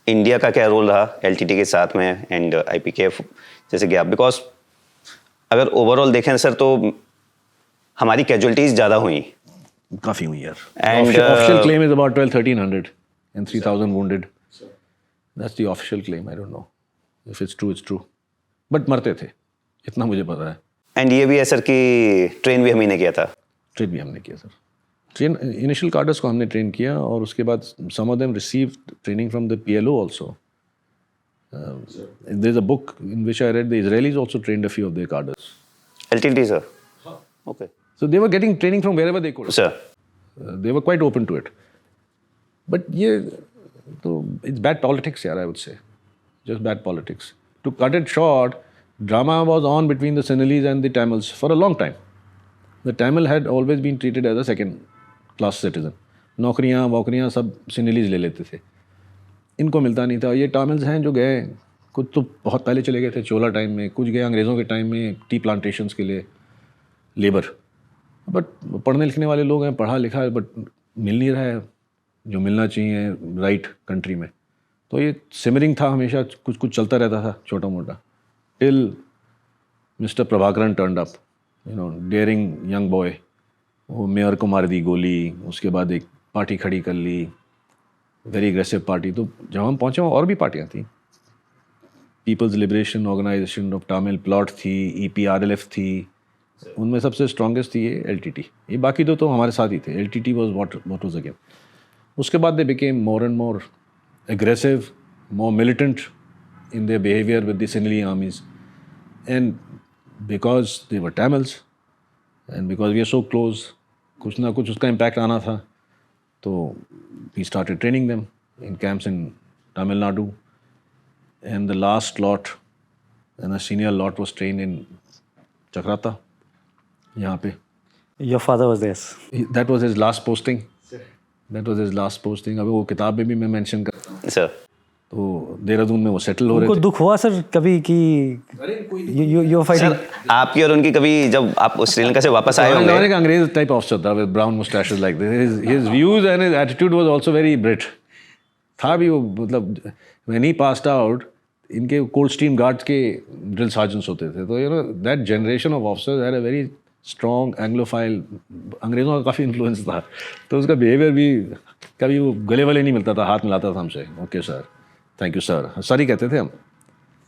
India का क्या role रहा एलटीटी के साथ में एंड आईपीकेएफ जैसे कि आप, बिकॉज अगर ओवरऑल देखें सर तो हमारी कैजुअलिटीज ज़्यादा हुई, काफ़ी हुई यार. And, Official claim is about 1,300 and 3,000 wounded. That's the official claim. I don't know if it's true. It's true. But मरते थे, इतना मुझे पता है. एंड ये भी है सर कि ट्रेन भी हम ही ने किया था. ट्रेन भी हमने किया सर. ट्रेन इनिशियल कार्डर्स को हमने ट्रेन किया और उसके बाद some of them received training from the PLO also. There's a book in which I read the Israelis also trained a few of their cadres. LTT sir. Okay So they were getting training from wherever they could. Sir. They were quite open to it. But ये तो it's bad politics यार, I would say. Just bad politics. To cut it short, drama was on between the Sinhalese and the Tamils for a long time. The Tamil had always been treated as a second class citizen. नौकरियाँ वौकरियाँ सब Sinhalese ले लेते थे. इनको मिलता नहीं था. ये Tamils हैं जो गए, कुछ तो बहुत पहले चले गए थे चोला टाइम में, कुछ गए अंग्रेज़ों के टाइम में टी प्लांटेशंस के लिए लेबर. बट पढ़ने लिखने वाले लोग हैं, पढ़ा लिखा है, बट मिल नहीं रहा है जो मिलना चाहिए राइट कंट्री में. तो ये सिमरिंग था हमेशा, कुछ कुछ चलता रहता था छोटा मोटा, till mister Prabhakaran turned up, you know, daring young boy. वो मेयर को मार दी गोली, उसके बाद एक पार्टी खड़ी कर ली, वेरी एग्रेसिव पार्टी. तो जब हम पहुँचे वहाँ और भी पार्टियाँ थी. People's liberation organisation of Tamil PLOT थी, EPRLF थी, उनमें सबसे स्ट्रॉन्गेस्ट थी ये LTT. ये बाकी दो तो हमारे साथ ही थे. LTT was what was again. उसके बाद they became more and more aggressive, more militant in their behaviour with the Sinhali armies. And because they were Tamils and because we are so close, कुछ ना कुछ उसका इम्पैक्ट आना था. तो we started training them in camps in Tamil Nadu. And the last lot and the senior lot was train in Chakrata, यहाँ पे. Your father was there. That was his last posting. That was his last posting. अभी वो किताब में भी मैं mention करता हूँ. सर. तो देहरादून में वो सेटल हो रहे उनको थे. दुख हुआ सर कभी कि you fighting? सर आपकी और उनकी कभी जब आप श्रीलंका से वापस आए होंगे. एक अंग्रेज टाइप ऑफिसर था with brown mustaches like this. His views and his attitude was also very Brit. था भी वो, मतलब when he passed out, इनके कोल्डस्ट्रीम गार्ड्स के ड्रिल सर्जेंट्स होते थे. तो you know that generation of officers had a very strong anglophile, अंग्रेज़ों का काफ़ी इन्फ्लुएंस था. तो उसका बिहेवियर भी, कभी वो गले वाले नहीं मिलता था, हाथ मिलाता था हमसे. Okay sir, thank you sir, sorry कहते थे हम.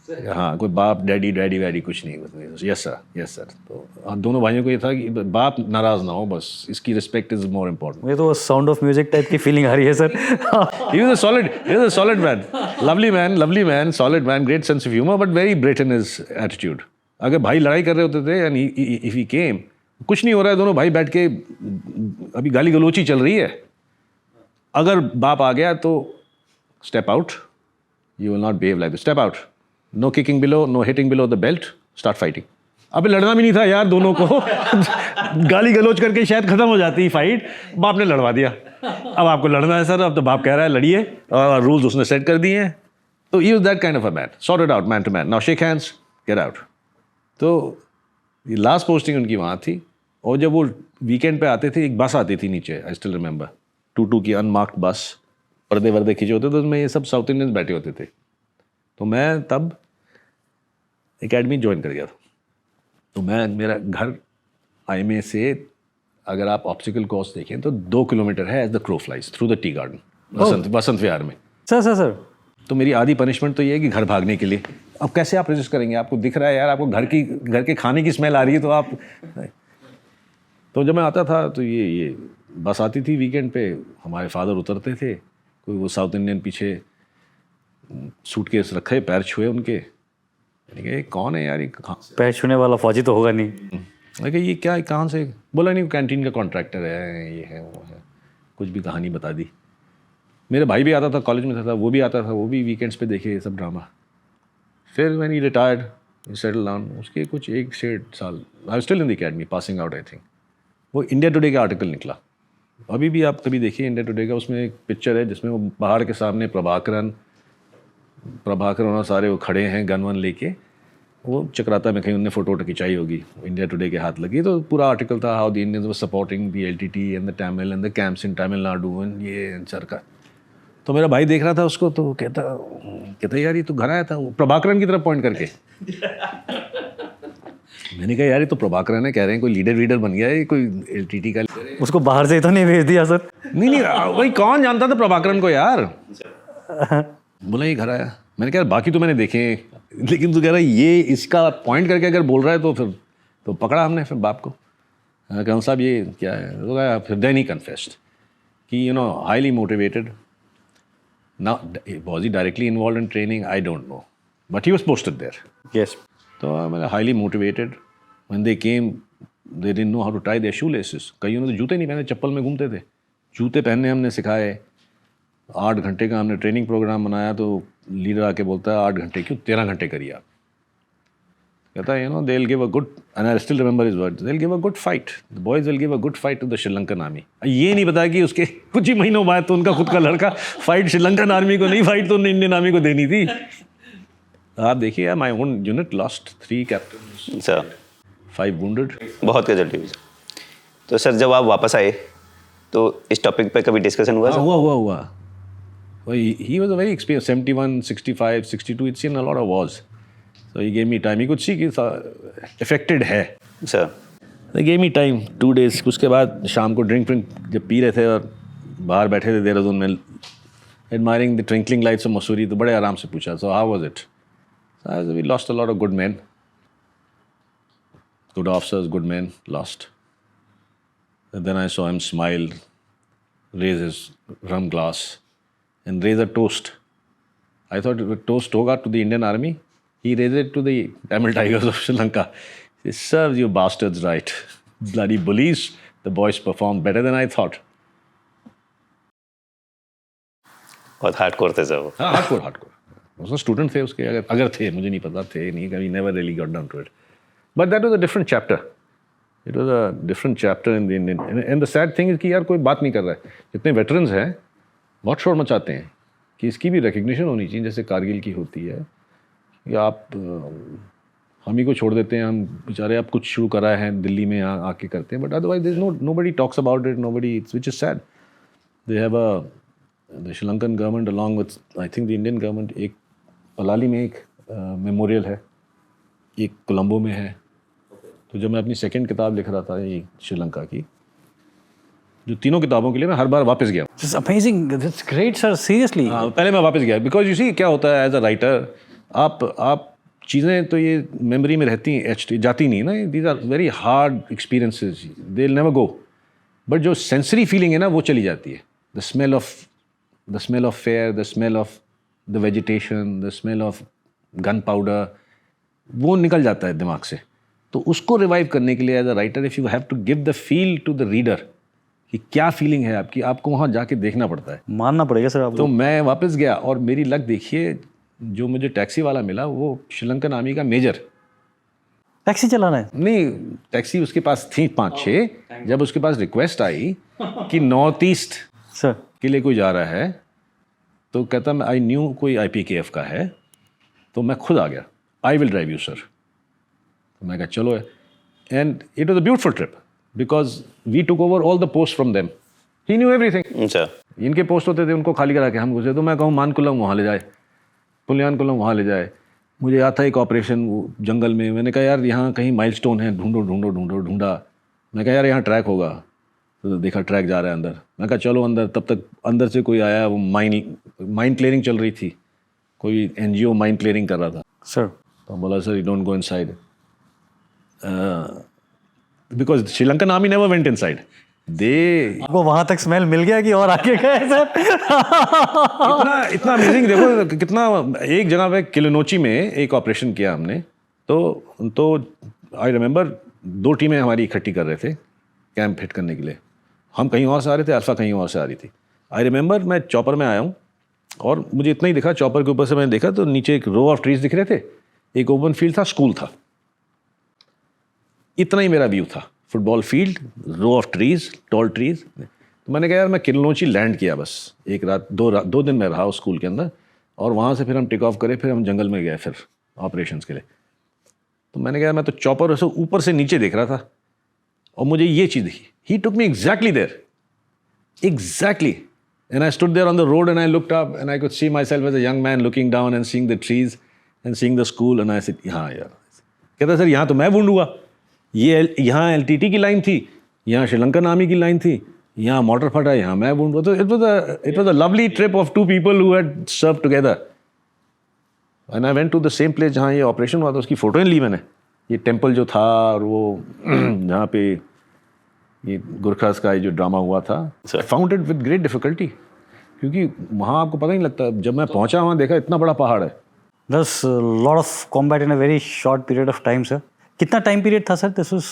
हाँ, कोई बाप डैडी डैडी वैडी कुछ नहीं. Yes sir, yes sir. तो दोनों भाइयों को ये था कि बाप नाराज़ ना हो, बस इसकी रिस्पेक्ट इज़ मोर इम्पोर्टेंट. मुझे तो साउंड ऑफ म्यूजिक टाइप की फीलिंग आ रही है sir. He was a solid man. Lovely man, solid man, great sense of humor, but very Brit in his attitude. अगर भाई लड़ाई कर रहे होते थे and if he came, कुछ नहीं हो रहा है, दोनों भाई बैठ के अभी गाली गलोची चल रही है, अगर बाप आ गया तो step out, you will not behave like this. Step out. No kicking below, no hitting below the belt, start fighting. अबे लड़ना भी नहीं था यार दोनों को. गाली गलोच करके शायद खत्म हो जाती फाइट, बाप ने लड़वा दिया. अब आपको लड़ना है सर, अब तो बाप कह रहा है लड़िए, और रूल्स उसने सेट कर दिए हैं. तो he was that kind of a man, sorted out man to man. Now shake hands, get out. तो ये लास्ट पोस्टिंग उनकी वहाँ थी. और जब वो वीकेंड पे आते थे, एक बस आती थी नीचे, आई स्टिल रिमेंबर, 2-2 की अनमार्क्ड बस, पर्दे वर्दे खींचे होते थे, उसमें ये सब साउथ इंडियंस बैठे होते थे. तो मैं तब एकेडमी ज्वाइन कर गया था. तो मेरा घर IMA से, अगर आप ऑब्स्टिकल कोर्स देखें तो 2 किलोमीटर है as the crow flies through the tea garden Vasant Vihar में. सर तो मेरी आधी पनिशमेंट तो ये है कि घर भागने के लिए. अब कैसे आप रजिस्ट करेंगे? आपको दिख रहा है यार, आपको घर के खाने की स्मेल आ रही है, तो आप. तो जब मैं आता था तो ये बस आती थी वीकेंड पे, हमारे फादर उतरते थे, कोई वो साउथ इंडियन पीछे सूटकेस रखे, पैर छुए उनके. ये कौन है यार, ये पैर छूने वाला फौजी तो होगा नहीं. लगे ये क्या, कहाँ से? बोला नहीं, कैंटीन का कॉन्ट्रैक्टर है, ये है वो है, कुछ भी कहानी बता दी. मेरा भाई भी आता था, कॉलेज में था, वो भी आता था, वो भी वीकेंड्स पे देखे ये सब ड्रामा. फिर when he retired, he settle down, उसके कुछ 1-1.5 साल I was still in the academy, passing out I think. वो इंडिया टुडे का आर्टिकल निकला, अभी भी आप कभी देखिए इंडिया टुडे का, उसमें एक पिक्चर है जिसमें वो पहाड़ के सामने प्रभाकरन और सारे वो खड़े हैं गन वन लेके. वो चक्राता में कहीं उनने फ़ोटो खिंचाई होगी, इंडिया टुडे के हाथ लगी. तो पूरा आर्टिकल था, how the Indians were supporting the LTT and the Tamil and the camps in Tamil Nadu and ये सरकार. तो मेरा भाई देख रहा था उसको, तो कहता यार ये तो घर आया था, वो प्रभाकरन की तरफ पॉइंट करके। मैंने कहा यार ये तो प्रभाकरन है, कह रहे हैं कोई लीडर वीडर बन गया है, कोई एलटीटी का leader है। उसको बाहर से तो नहीं भेज दिया सर? नहीं भाई कौन जानता था प्रभाकरन को यार। बोला ये घर आया। मैंने कहा बाकी तो मैंने देखे, लेकिन तू कह रहा है ये इसका पॉइंट करके अगर बोल रहा है तो फिर तो पकड़ा हमने फिर बाप को। कौन साहब ये क्या है, तो कहा फिर देन ही कन्फेस्ड कि highly motivated. Now, was he directly involved in training? I don't know. But he was posted there. Yes. So I'm highly motivated. When they came, they didn't know how to tie their shoelaces. कईयों ने तो जूते नहीं पहने, चप्पल में घूमते थे। जूते पहनने हमने सिखाए। 8 घंटे का हमने ट्रेनिंग प्रोग्राम बनाया, तो लीडर आके बोलता है 8 घंटे क्यों, 13 घंटे करिए आप। कहता है they'll give a good, and I still remember his words, they'll give a good fight. The boys will give a good fight to the Sri Lankan army. ये नहीं पता कि उसके कुछ ही महीनों बाद तो उनका खुद का लड़का फाइट श्रीलंकन आर्मी को नहीं, फाइट तो इंडियन आर्मी को देनी थी। आप देखिए my own unit lost 3 captain sir, 5 wounded। बहुत कैजुअल्टी हुई। तो सर जब आप वापस आए तो इस टॉपिक पे कभी डिस्कशन हुआ? हुआ। He was a very experienced, 71, 65, 62, he'd seen a lot of wars. So he gave me time. He could see कि affected है। Sir They gave me time, 2 days। उसके बाद शाम को ड्रिंक जब पी रहे थे और बाहर बैठे थे देहरादून में, admiring the twinkling lights of Mussoorie, तो बड़े आराम से पूछा, so how was it? So we lost a lot of good men, good officers, good men lost. And then I saw him smile, raise his rum glass, and raise a toast. I thought if a toast hoga to the Indian Army, he raised it to the Tamil Tigers of Sri Lanka. He serves you bastards right. Bloody bullies. The boys performed better than I thought. बहुत hardcore थे sir वो। हाँ, hardcore. उसमें student थे उसके, अगर थे, मुझे नहीं पता, थे नहीं, कभी never really got down to it. But that was a different chapter. It was a different chapter in the Indian. And the sad thing is कि यार कोई बात नहीं कर रहा है। जितने veterans हैं बहुत शोर मचाते हैं कि इसकी भी recognition होनी चाहिए, जैसे कारगिल की होती है। या आप हम ही को छोड़ देते हैं, हम बेचारे आप कुछ शुरू कराए हैं दिल्ली में, यहाँ आके करते हैं, but otherwise there is nobody talks about it, nobody, which is sad. They have the Sri Lankan government along with I think the Indian government, एक पलाली में एक मेमोरियल है, एक कोलंबो में है। तो जब मैं अपनी सेकंड किताब लिख रहा था ये श्रीलंका की, जो तीनों किताबों के लिए मैं हर बार वापस गया। This is amazing. That's great, sir. Seriously. हाँ, पहले मैं वापस गया, बिकॉज यू सी क्या होता है एज अ राइटर, आप चीज़ें तो ये मेमोरी में रहती हैं, जाती नहीं ना। These are very hard experiences, they will never go. But जो सेंसरी फीलिंग है ना वो चली जाती है। The smell of fear, the smell of the vegetation, the smell of gun powder, वो निकल जाता है दिमाग से। तो उसको रिवाइव करने के लिए as a writer if you have to give the feel to the reader कि क्या फीलिंग है आपकी, आपको वहाँ जाके देखना पड़ता है। मानना पड़ेगा सर आपको। तो मैं वापस गया और मेरी लक देखिए, जो मुझे टैक्सी वाला मिला वो श्रीलंकन आर्मी का मेजर। टैक्सी चलाना है? नहीं, टैक्सी उसके पास थी 5-6। जब उसके पास रिक्वेस्ट आई कि नॉर्थ ईस्ट सर के लिए कोई जा रहा है, तो कहता मैं आई न्यू कोई IPKF का है, तो मैं खुद आ गया, I will drive you sir. तो मैं कहा चलो। And it was a beautiful trip because we took over all the post from them. He knew everything. अच्छा। इनके पोस्ट होते थे, उनको खाली करा के हम घुसे। तो मैं कहूँ मानकुलम वहाँ ले जाए, पुलियानकुलम वहाँ ले जाए। मुझे याद था एक ऑपरेशन जंगल में, मैंने कहा यार यहाँ कहीं माइलस्टोन है, ढूंढा। मैं कहा यार यहाँ ट्रैक होगा, तो देखा ट्रैक जा रहा है अंदर। मैं कहा चलो अंदर। तब तक अंदर से कोई आया, वो माइन क्लियरिंग चल रही थी, कोई NGO माइन क्लियरिंग कर रहा था सर। तो बोला sir you don't go inside because Sri Lankan army never went inside. आपको वहां तक स्मेल मिल गया कि और आगे गए सर? इतना अमेजिंग। देखो कितना, एक जगह पे किलिनोची में एक ऑपरेशन किया हमने। तो आई रिमेंबर 2 टीमें हमारी इकट्ठी कर रहे थे कैंप हिट करने के लिए। हम कहीं और से आ रहे थे, अल्फा कहीं और से आ रही थी। आई रिमेंबर मैं चॉपर में आया हूँ और मुझे इतना ही दिखा, चॉपर के ऊपर से मैंने देखा तो नीचे एक रो ऑफ ट्रीज दिख रहे थे, एक ओपन फील्ड था, स्कूल था। इतना ही मेरा व्यू था, football field, row of trees, tall trees. तो मैंने कहा यार मैं किलिनोची लैंड किया बस एक रात, 2 दिन में रहा उस स्कूल के अंदर, और वहाँ से फिर हम टेक ऑफ करे, फिर हम जंगल में गए फिर ऑपरेशंस के लिए। तो मैंने कहा मैं तो चॉपर ऐसे ऊपर से नीचे देख रहा था और मुझे ये चीज़ दिखी। He took me exactly there, exactly. And I stood there on the road and I looked up and I could see myself as a young man looking down and seeing the trees and seeing the school and I said, हाँ यार. कहता sir यहाँ तो मैं बूंदूंगा. ये यहाँ LTT की line थी, यहाँ श्रीलंकन आर्मी की लाइन थी, यहाँ मोटर फटा, यहाँ मैं बूंदूंगा. तो it was a lovely trip of two people who had served together. And I went to the same place जहाँ ये ऑपरेशन हुआ था, उसकी फ़ोटोएं ली मैंने. ये टेम्पल जो था और वो जहाँ पे ये गुरखास का जो ड्रामा हुआ था, I found it with great difficulty, क्योंकि वहाँ आपको पता ही नहीं लगता. जब मैं पहुँचा वहाँ देखा इतना बड़ा पहाड़ है. There's a lot of combat in a very short period of time, sir. कितना time period था सर? This was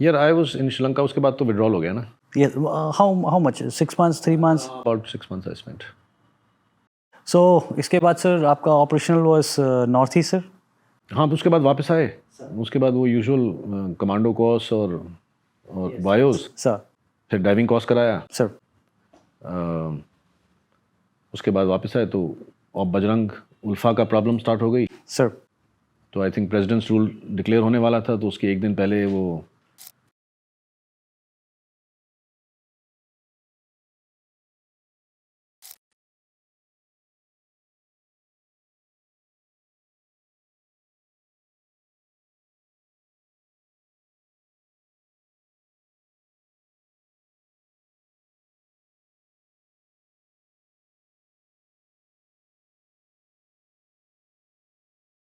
यार आई वाज इन श्रीलंका, उसके बाद तो विड्रॉल हो गया ना. yes. How much? 6 months, 3 months. About 6 months I spent. So इसके बाद सर आपका operational was north east, sir. हाँ, तो उसके बाद वापस आए. उसके बाद वो यूजुअल कमांडो कोर्स और वायोस, Sir. फिर डाइविंग कोर्स कराया. Sir. उसके बाद वापस आए तो और बजरंग उल्फा का प्रॉब्लम स्टार्ट हो गई. Sir. तो I think presidents rule declare होने वाला था, तो उसके एक दिन पहले वो